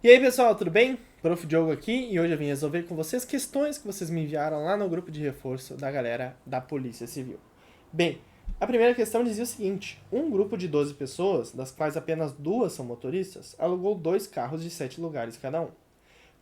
E aí pessoal, tudo bem? Prof. Diogo aqui e hoje eu vim resolver com vocês questões que vocês me enviaram lá no grupo de reforço da galera da Polícia Civil. Bem, a primeira questão dizia o seguinte: um grupo de 12 pessoas, das quais apenas duas são motoristas, alugou dois carros de 7 lugares cada um.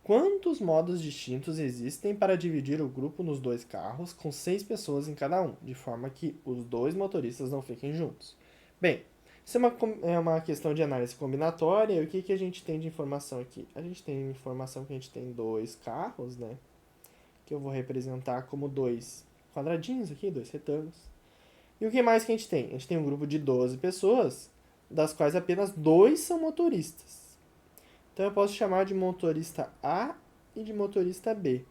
Quantos modos distintos existem para dividir o grupo nos dois carros com 6 pessoas em cada um, de forma que os dois motoristas não fiquem juntos? Bem, isso é uma questão de análise combinatória. E o que a gente tem de informação aqui? A gente tem informação que a gente tem dois carros, né? Que eu vou representar como dois quadradinhos aqui, dois retângulos. E o que mais que a gente tem? A gente tem um grupo de 12 pessoas, das quais apenas dois são motoristas. Então eu posso chamar de motorista A e de motorista B.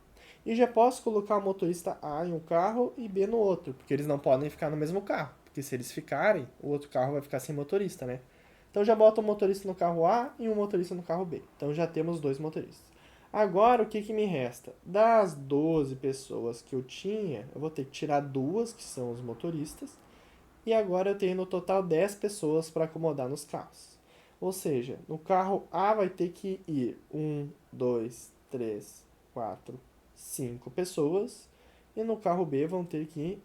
E já posso colocar o motorista A em um carro e B no outro, porque eles não podem ficar no mesmo carro. Porque se eles ficarem, o outro carro vai ficar sem motorista, né? Então já boto um motorista no carro A e um motorista no carro B. Então já temos dois motoristas. Agora o que me resta? Das 12 pessoas que eu tinha, eu vou ter que tirar duas, que são os motoristas, e agora eu tenho no total 10 pessoas para acomodar nos carros. Ou seja, no carro A vai ter que ir 2, 3, 4, 5 pessoas. E no carro B vão ter que ir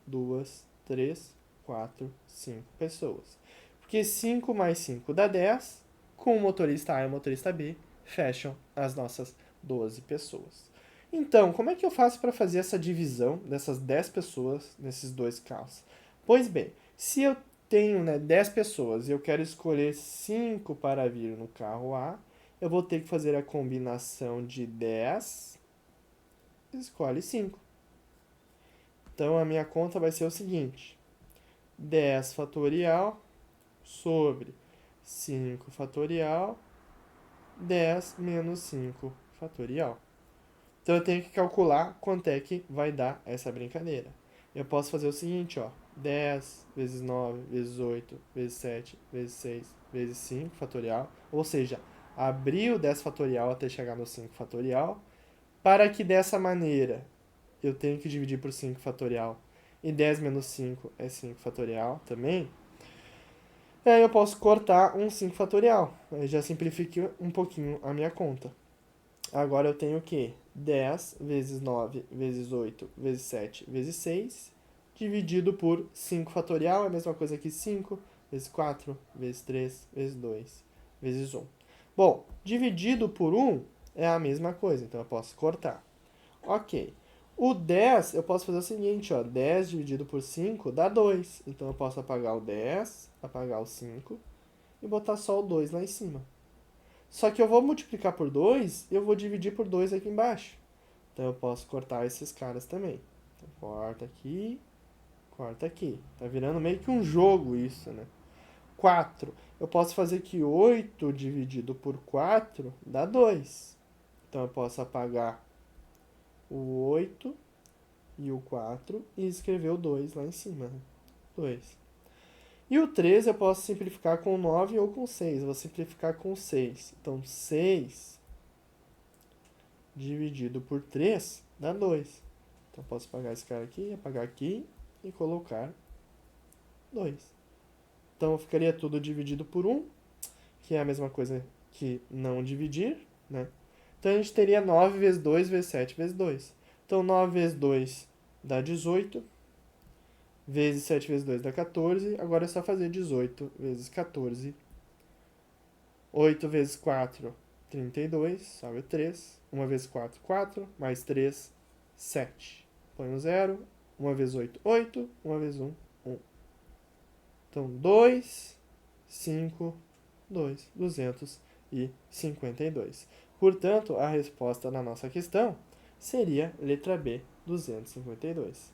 2, 3, 4, 5 pessoas. Porque 5 mais 5 dá 10. Com o motorista A e o motorista B, fecham as nossas 12 pessoas. Então, como é que eu faço para fazer essa divisão dessas 10 pessoas nesses dois carros? Pois bem, se eu tenho 10 pessoas e eu quero escolher 5 para vir no carro A, eu vou ter que fazer a combinação de 10, escolhe 5. Então a minha conta vai ser o seguinte: 10 fatorial sobre 5 fatorial, 10 menos 5 fatorial. Então eu tenho que calcular quanto é que vai dar essa brincadeira. Eu posso fazer o seguinte, ó: 10 vezes 9 vezes 8 vezes 7 vezes 6 vezes 5 fatorial, ou seja, abrir o 10 fatorial até chegar no 5 fatorial, para que dessa maneira eu tenho que dividir por 5 fatorial, e 10 menos 5 é 5 fatorial também. E aí eu posso cortar um 5 fatorial, aí já simplifique um pouquinho a minha conta. Agora eu tenho o quê? 10 vezes 9 vezes 8 vezes 7 vezes 6 dividido por 5 fatorial, é a mesma coisa que 5 vezes 4 vezes 3 vezes 2 vezes 1. Bom, dividido por 1 é a mesma coisa, então eu posso cortar. Ok. O 10, eu posso fazer o seguinte, ó: 10 dividido por 5 dá 2. Então eu posso apagar o 10, apagar o 5 e botar só o 2 lá em cima. Só que eu vou multiplicar por 2 e eu vou dividir por 2 aqui embaixo. Então eu posso cortar esses caras também. Então, corta aqui, corta aqui. Tá virando meio que um jogo isso, né? 4. Eu posso fazer que 8 dividido por 4 dá 2. Então eu posso apagar o 8 e o 4 e escrever o 2 lá em cima. Né? 2. E o 3 eu posso simplificar com 9 ou com 6. Eu vou simplificar com 6. Então 6 dividido por 3 dá 2. Então posso apagar esse cara aqui, apagar aqui e colocar 2. Então ficaria tudo dividido por 1, que é a mesma coisa que não dividir, né? Então a gente teria 9 vezes 2 vezes 7 vezes 2. Então 9 vezes 2 dá 18, vezes 7 vezes 2 dá 14. Agora é só fazer 18 vezes 14. 8 vezes 4, 32, sobe o 3. 1 vezes 4, 4. Mais 3, 7. Põe um 0. 1 vezes 8, 8. 1 vezes 1, 1. Então 2, 5, 2. 252. Portanto, a resposta na nossa questão seria letra B, 252.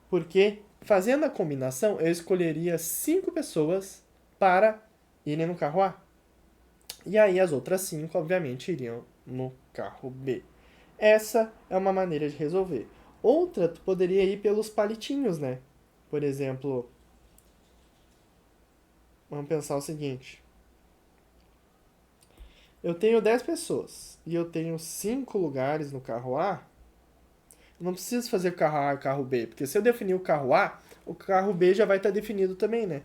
Porque, fazendo a combinação, eu escolheria 5 pessoas para irem no carro A. E aí as outras 5, obviamente, iriam no carro B. Essa é uma maneira de resolver. Outra, tu poderia ir pelos palitinhos, né? Por exemplo, vamos pensar o seguinte. Eu tenho 10 pessoas e eu tenho 5 lugares no carro A. Eu não preciso fazer o carro A e o carro B, porque se eu definir o carro A, o carro B já vai estar definido também, né?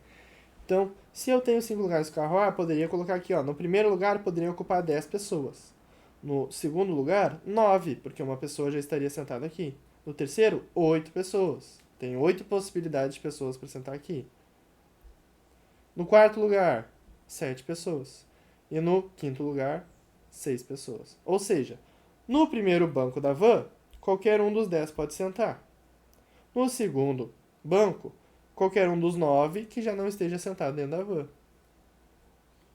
Então, se eu tenho 5 lugares no carro A, eu poderia colocar aqui, ó, no primeiro lugar poderiam ocupar 10 pessoas. No segundo lugar, 9, porque uma pessoa já estaria sentada aqui. No terceiro, 8 pessoas. Tem 8 possibilidades de pessoas para sentar aqui. No quarto lugar, 7 pessoas. E no quinto lugar, 6 pessoas. Ou seja, no primeiro banco da van, qualquer um dos 10 pode sentar. No segundo banco, qualquer um dos 9 que já não esteja sentado dentro da van.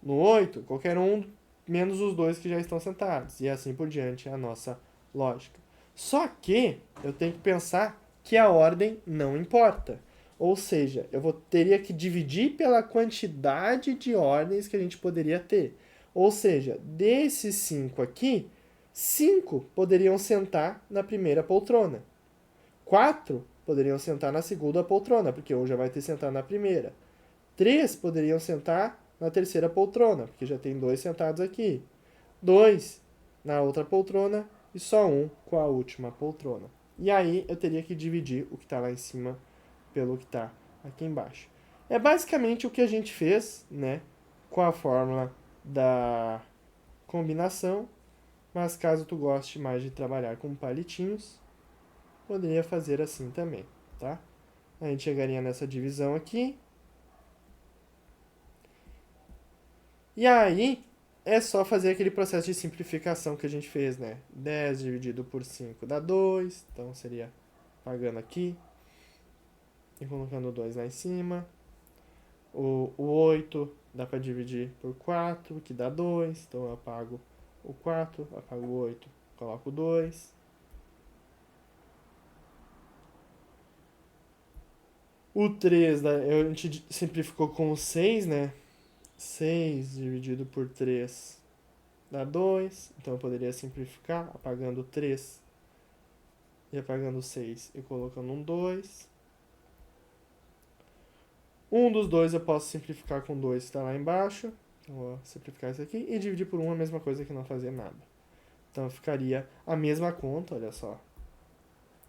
No 8, qualquer um menos os 2 que já estão sentados. E assim por diante, é a nossa lógica. Só que eu tenho que pensar que a ordem não importa. Ou seja, teria que dividir pela quantidade de ordens que a gente poderia ter. Ou seja, desses 5 aqui, 5 poderiam sentar na primeira poltrona. 4 poderiam sentar na segunda poltrona, porque um já vai ter sentado na primeira. 3 poderiam sentar na terceira poltrona, porque já tem 2 sentados aqui. 2 na outra poltrona e só um com a última poltrona. E aí eu teria que dividir o que está lá em cima pelo que está aqui embaixo. É basicamente o que a gente fez, né, com a fórmula da combinação, mas caso tu goste mais de trabalhar com palitinhos, poderia fazer assim também, tá? A gente chegaria nessa divisão aqui. E aí, é só fazer aquele processo de simplificação que a gente fez, né? 10 dividido por 5 dá 2, então seria pagando aqui e colocando 2 lá em cima. O 8 dá para dividir por 4, que dá 2, então eu apago o 4, apago o 8, coloco 2. O 3, a gente simplificou com o 6, né? 6 dividido por 3 dá 2, então eu poderia simplificar apagando 3 e apagando 6 e colocando um 2. Um dos dois eu posso simplificar com 2, que está lá embaixo. Então vou simplificar isso aqui e dividir por 1 a mesma coisa que não fazer nada. Então ficaria a mesma conta, olha só.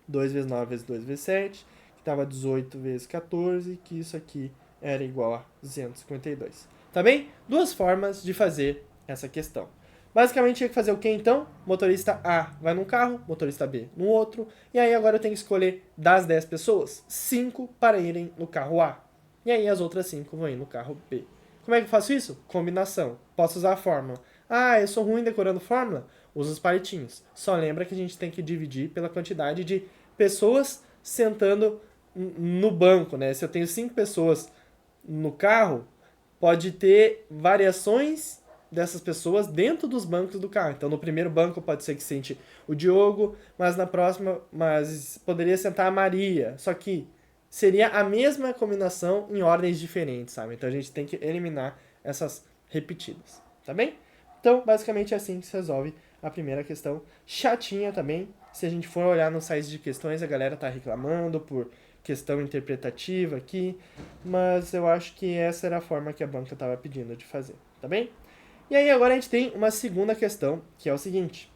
2 vezes 9 vezes 2 vezes 7, que estava 18 vezes 14, que isso aqui era igual a 252. Tá bem? Duas formas de fazer essa questão. Basicamente, tinha que fazer o que então? Motorista A vai num carro, motorista B no outro, e aí agora eu tenho que escolher das 10 pessoas, 5 para irem no carro A. E aí as outras 5 vão ir no carro B. Como é que eu faço isso? Combinação. Posso usar a fórmula. Ah, eu sou ruim decorando fórmula? Usa os palitinhos. Só lembra que a gente tem que dividir pela quantidade de pessoas sentando no banco, né? Se eu tenho 5 pessoas no carro, pode ter variações dessas pessoas dentro dos bancos do carro. Então, no primeiro banco pode ser que sente o Diogo, mas na próxima, mas poderia sentar a Maria. Só que seria a mesma combinação em ordens diferentes, sabe? Então a gente tem que eliminar essas repetidas, tá bem? Então, basicamente é assim que se resolve a primeira questão. Chatinha também. Se a gente for olhar no site de questões, a galera tá reclamando por questão interpretativa aqui, mas eu acho que essa era a forma que a banca estava pedindo de fazer, tá bem? E aí agora a gente tem uma segunda questão, que é o seguinte.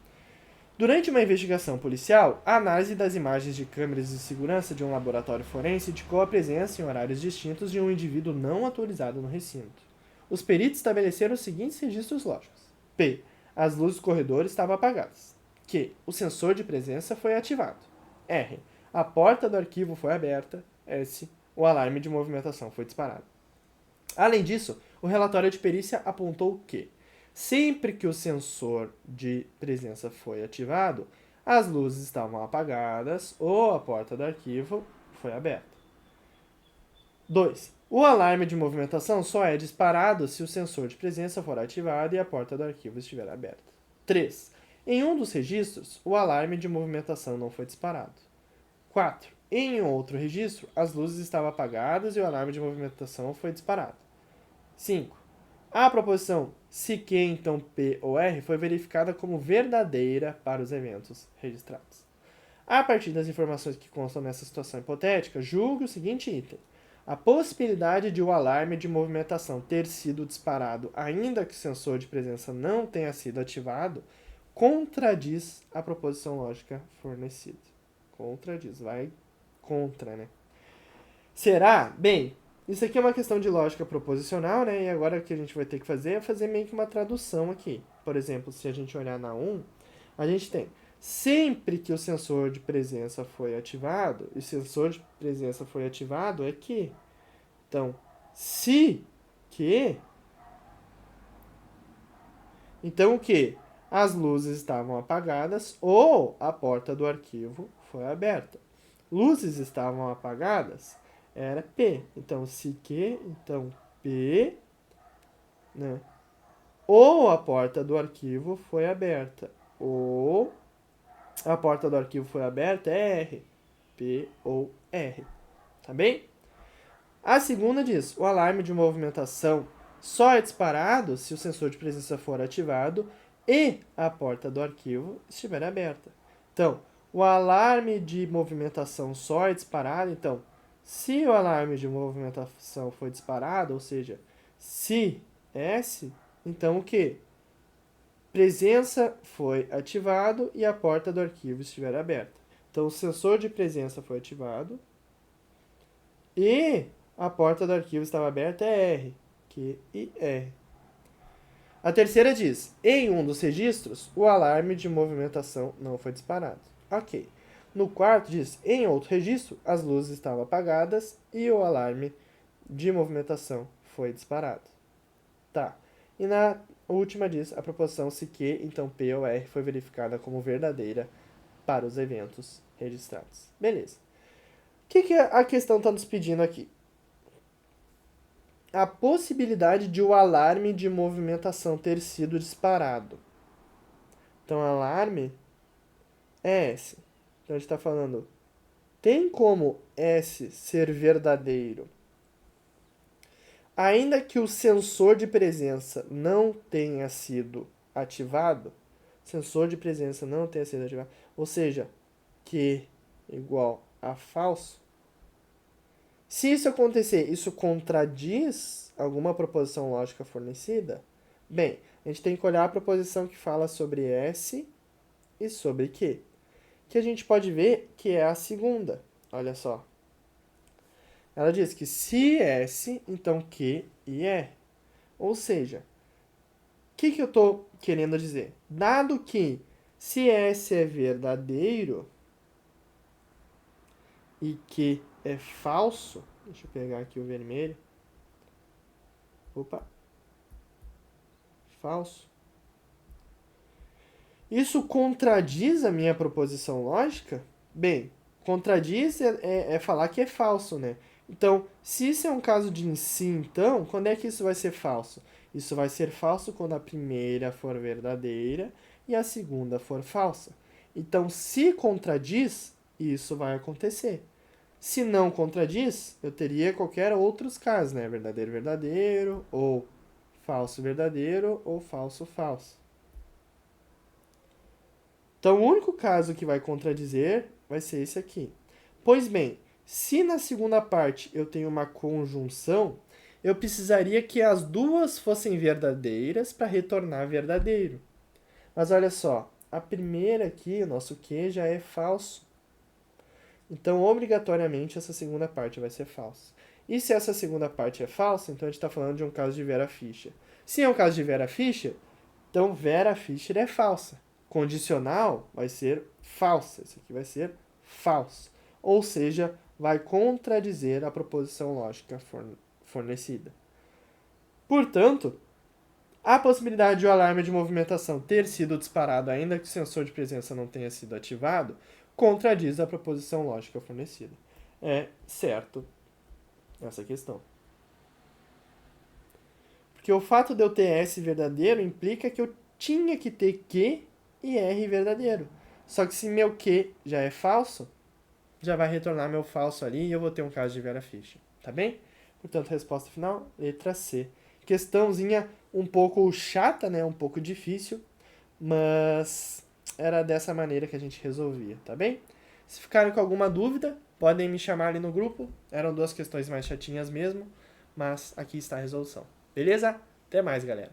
Durante uma investigação policial, a análise das imagens de câmeras de segurança de um laboratório forense indicou a presença em horários distintos de um indivíduo não atualizado no recinto. Os peritos estabeleceram os seguintes registros lógicos. P. As luzes do corredor estavam apagadas. Q. O sensor de presença foi ativado. R. A porta do arquivo foi aberta. S. O alarme de movimentação foi disparado. Além disso, o relatório de perícia apontou que, sempre que o sensor de presença foi ativado, as luzes estavam apagadas ou a porta do arquivo foi aberta. 2. O alarme de movimentação só é disparado se o sensor de presença for ativado e a porta do arquivo estiver aberta. 3. Em um dos registros, o alarme de movimentação não foi disparado. 4. Em outro registro, as luzes estavam apagadas e o alarme de movimentação foi disparado. 5. A proposição se Q, então P ou R foi verificada como verdadeira para os eventos registrados. A partir das informações que constam nessa situação hipotética, julgue o seguinte item. A possibilidade de o alarme de movimentação ter sido disparado, ainda que o sensor de presença não tenha sido ativado, contradiz a proposição lógica fornecida. Contradiz, vai contra, né? Será? Bem, Isso aqui é uma questão de lógica proposicional, né? E agora o que a gente vai ter que fazer é fazer meio que uma tradução aqui. Por exemplo, se a gente olhar na 1, a gente tem sempre que o sensor de presença foi ativado, e o sensor de presença foi ativado é que. Então, se que. Então o que? As luzes estavam apagadas ou a porta do arquivo foi aberta. Luzes estavam apagadas era P. Então, se que, então P, né? Ou a porta do arquivo foi aberta. Ou a porta do arquivo foi aberta é R. P ou R. Tá bem? A segunda diz: o alarme de movimentação só é disparado se o sensor de presença for ativado e a porta do arquivo estiver aberta. Então, o alarme de movimentação só é disparado. Então, se o alarme de movimentação foi disparado, ou seja, se S, então o que? Presença foi ativado e a porta do arquivo estiver aberta. Então, o sensor de presença foi ativado e a porta do arquivo estava aberta é R, Q e R. A terceira diz: em um dos registros, o alarme de movimentação não foi disparado. Ok. No quarto diz: em outro registro, as luzes estavam apagadas e o alarme de movimentação foi disparado. Tá. E na última diz: a proposição se Q, então P ou R foi verificada como verdadeira para os eventos registrados. Beleza. O que a questão está nos pedindo aqui? A possibilidade de o alarme de movimentação ter sido disparado. Então, alarme é S. Então, a gente está falando, tem como S ser verdadeiro, ainda que o sensor de presença não tenha sido ativado, sensor de presença não tenha sido ativado, ou seja, Q igual a falso. Se isso acontecer, isso contradiz alguma proposição lógica fornecida? Bem, a gente tem que olhar a proposição que fala sobre S e sobre Q. Que a gente pode ver que é a segunda. Olha só. Ela diz que se S, então Q e R. Ou seja, o que eu estou querendo dizer? Dado que se S é verdadeiro e Q é falso, deixa eu pegar aqui o vermelho. Opa. Falso. Isso contradiz a minha proposição lógica? Bem, contradiz é falar que é falso, né? Então, se isso é um caso de si, então, quando é que isso vai ser falso? Isso vai ser falso quando a primeira for verdadeira e a segunda for falsa. Então, se contradiz, isso vai acontecer. Se não contradiz, eu teria qualquer outros casos, né? Verdadeiro, verdadeiro, ou falso, verdadeiro, ou falso, falso. Então, o único caso que vai contradizer vai ser esse aqui. Pois bem, se na segunda parte eu tenho uma conjunção, eu precisaria que as duas fossem verdadeiras para retornar verdadeiro. Mas olha só, a primeira aqui, o nosso Q, já é falso. Então, obrigatoriamente, essa segunda parte vai ser falsa. E se essa segunda parte é falsa, então a gente está falando de um caso de Vera Fischer. Se é um caso de Vera Fischer, então Vera Fischer é falsa. Condicional vai ser falsa. Isso aqui vai ser falso. Ou seja, vai contradizer a proposição lógica fornecida. Portanto, a possibilidade de o alarme de movimentação ter sido disparado ainda que o sensor de presença não tenha sido ativado contradiz a proposição lógica fornecida. É certo essa questão. Porque o fato de eu ter S verdadeiro implica que eu tinha que ter Q e R verdadeiro. Só que se meu Q já é falso, já vai retornar meu falso ali e eu vou ter um caso de Vera Fischer. Tá bem? Portanto, resposta final, letra C. Questãozinha um pouco chata, né? Um pouco difícil, mas era dessa maneira que a gente resolvia, tá bem? Se ficarem com alguma dúvida, podem me chamar ali no grupo. Eram duas questões mais chatinhas mesmo, mas aqui está a resolução. Beleza? Até mais, galera.